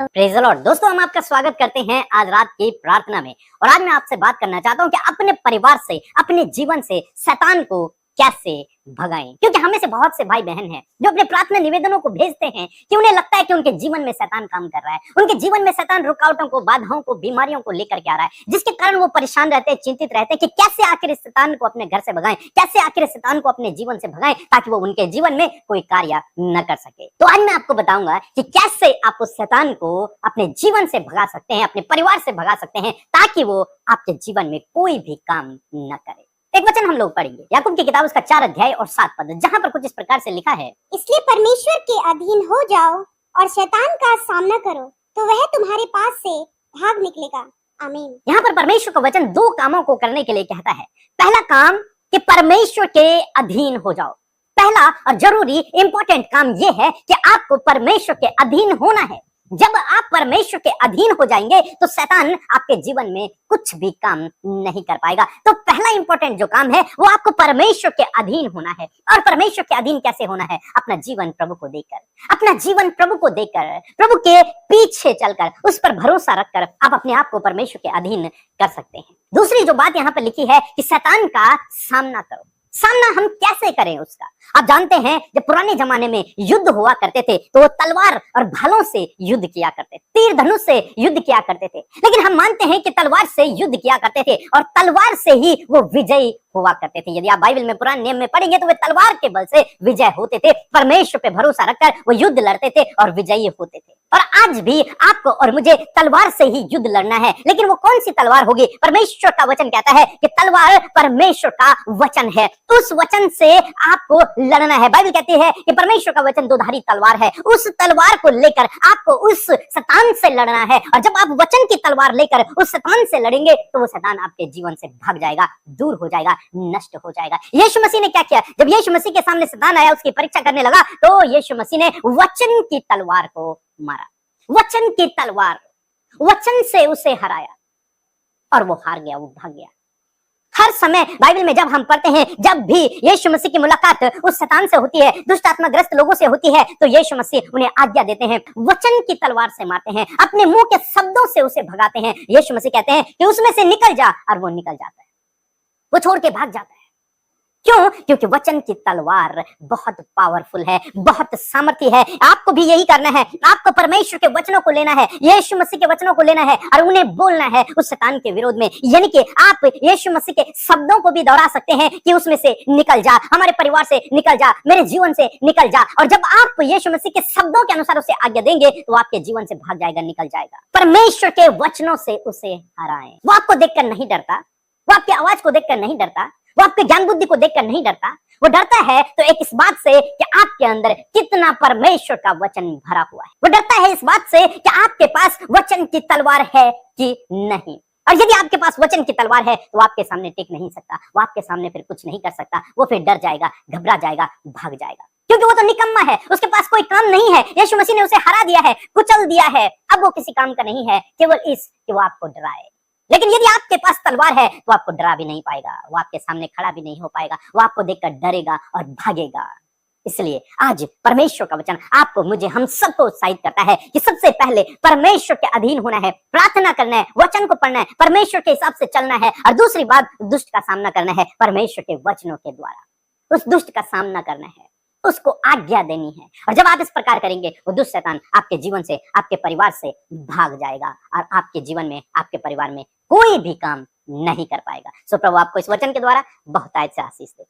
Praise the Lord. दोस्तों, हम आपका स्वागत करते हैं आज रात की प्रार्थना में। और आज मैं आपसे बात करना चाहता हूं कि अपने परिवार से, अपने जीवन से शैतान को कैसे भगाएं। क्योंकि हमें से बहुत से भाई बहन हैं जो अपने प्रार्थना निवेदनों को भेजते हैं कि उन्हें लगता है कि उनके जीवन में शैतान काम कर रहा है, उनके जीवन में शैतान रुकावटों को, बाधाओं को, बीमारियों को लेकर के आ रहा है, जिसके कारण वो परेशान रहते हैं, चिंतित रहते हैं कि कैसे आखिर इस शैतान को अपने घर से भगाएं, कैसे आखिर इस शैतान को अपने जीवन से भगाएं ताकि वो उनके जीवन में कोई कार्य न कर सके। तो आज मैं आपको बताऊंगा कि कैसे आप उस शैतान को अपने जीवन से भगा सकते हैं, अपने परिवार से भगा सकते हैं, ताकि वो आपके जीवन में कोई भी काम न करे। एक वचन हम लोग पढ़ेंगे, याकूब की किताब उसका 4 अध्याय और 7 पद, जहां पर कुछ इस प्रकार से लिखा है, इसलिए परमेश्वर के अधीन हो जाओ और शैतान का सामना करो, तो वह तुम्हारे पास से भाग निकलेगा। आमीन। यहाँ पर परमेश्वर का वचन 2 कामों को करने के लिए कहता है। पहला काम कि परमेश्वर के अधीन हो जाओ। पहला और जरूरी इंपॉर्टेंट काम यह है कि आपको परमेश्वर के अधीन होना है। जब आप परमेश्वर के अधीन हो जाएंगे तो शैतान आपके जीवन में कुछ भी काम नहीं कर पाएगा। तो पहला इंपॉर्टेंट जो काम है वो आपको परमेश्वर के अधीन होना है। और परमेश्वर के अधीन कैसे होना है? अपना जीवन प्रभु को देकर, अपना जीवन प्रभु को देकर, प्रभु के पीछे चलकर, उस पर भरोसा रखकर आप अपने आप को परमेश्वर के अधीन कर सकते हैं। दूसरी जो बात यहाँ पर लिखी है कि शैतान का सामना करो। सामना हम कैसे करें उसका? आप जानते हैं जब पुराने जमाने में युद्ध हुआ करते थे तो वो तलवार और भालों से युद्ध किया करते थे, तीर धनुष से युद्ध किया करते थे। लेकिन हम मानते हैं कि तलवार से युद्ध किया करते थे और तलवार से ही वो विजयी हुआ करते थे। यदि आप बाइबल में पुराने नियम में पढ़ेंगे तो वे तलवार के बल से विजय होते थे, परमेश्वर पे भरोसा रखकर वो युद्ध लड़ते थे और विजयी होते थे। और आज भी आपको और मुझे तलवार से ही युद्ध लड़ना है। लेकिन वो कौन सी तलवार होगी? परमेश्वर का वचन कहता है कि तलवार परमेश्वर का वचन है, उस वचन से आपको लड़ना है। बाइबल कहती है कि परमेश्वर का वचन दोधारी तलवार है, उस तलवार को लेकर आपको उस शैतान से लड़ना है। और जब आप वचन की तलवार लेकर उस शैतान से लड़ेंगे तो वो शैतान आपके जीवन से भाग जाएगा, दूर हो जाएगा, नष्ट हो जाएगा। यीशु मसीह ने क्या किया? जब यीशु मसीह के सामने शैतान आया, उसकी परीक्षा करने लगा, तो यीशु मसीह ने वचन की तलवार को मारा। वचन की तलवार, वचन से उसे हराया और वो हार गया, वो भाग गया। हर समय बाइबल में जब हम पढ़ते हैं, जब भी यीशु मसीह की मुलाकात उस शैतान से होती है, दुष्ट आत्मा ग्रस्त लोगों से होती है, तो यीशु मसीह उन्हें आज्ञा देते हैं, वचन की तलवार से मारते हैं, अपने मुंह के शब्दों से उसे भगाते हैं। यीशु मसीह कहते हैं कि उसमें से निकल जा, और वो निकल जाता है, वो छोड़ के भाग जाता है। क्यों? क्योंकि वचन की तलवार बहुत पावरफुल है, बहुत सामर्थी है। आपको भी यही करना है, आपको परमेश्वर के वचनों को लेना है, यीशु मसीह के वचनों को लेना है और उन्हें बोलना है उस शैतान के विरोध में। यानी कि आप यीशु मसीह के शब्दों को भी दोहरा सकते हैं कि उसमें से निकल जा, हमारे परिवार से निकल जा, मेरे जीवन से निकल जा। और जब आप यीशु मसीह के शब्दों के अनुसार उसे आज्ञा देंगे तो आपके जीवन से भाग जाएगा, निकल जाएगा। परमेश्वर के वचनों से उसे हराएं। वो आपको देखकर नहीं डरता, वो आपकी आवाज को देखकर नहीं डरता, वो आपके ज्ञान बुद्धि को देखकर नहीं डरता। वो डरता है तो एक इस बात से कि आपके अंदर कितना परमेश्वर का वचन भरा हुआ है। वो डरता है इस बात से कि आपके पास वचन की तलवार है कि नहीं। और यदि आपके पास वचन की तलवार है तो आपके सामने टिक नहीं सकता, वो आपके सामने फिर कुछ नहीं कर सकता, वो फिर डर जाएगा, घबरा जाएगा, भाग जाएगा, क्योंकि वो तो निकम्मा है, उसके पास कोई काम नहीं है। यीशु मसीह ने उसे हरा दिया है, कुचल दिया है, अब वो किसी काम का नहीं है, केवल इस कि वो आपको डराए। लेकिन यदि आपके पास तलवार है तो आपको डरा भी नहीं पाएगा, वो आपके सामने खड़ा भी नहीं हो पाएगा, वो आपको देखकर डरेगा और भागेगा। इसलिए आज परमेश्वर का वचन आपको, मुझे, हम सबको उत्साहित करता है कि सबसे पहले परमेश्वर के अधीन होना है, प्रार्थना करना है, वचन को पढ़ना है, परमेश्वर के हिसाब से चलना है। और दूसरी बात, दुष्ट का सामना करना है परमेश्वर के वचनों के द्वारा। उस दुष्ट का सामना करना है, उसको आज्ञा देनी है। और जब आप इस प्रकार करेंगे, वो दुष्ट शैतान आपके जीवन से, आपके परिवार से भाग जाएगा और आपके जीवन में, आपके परिवार में कोई भी काम नहीं कर पाएगा। सो प्रभु आपको इस वचन के द्वारा बहुत से आशीष दे।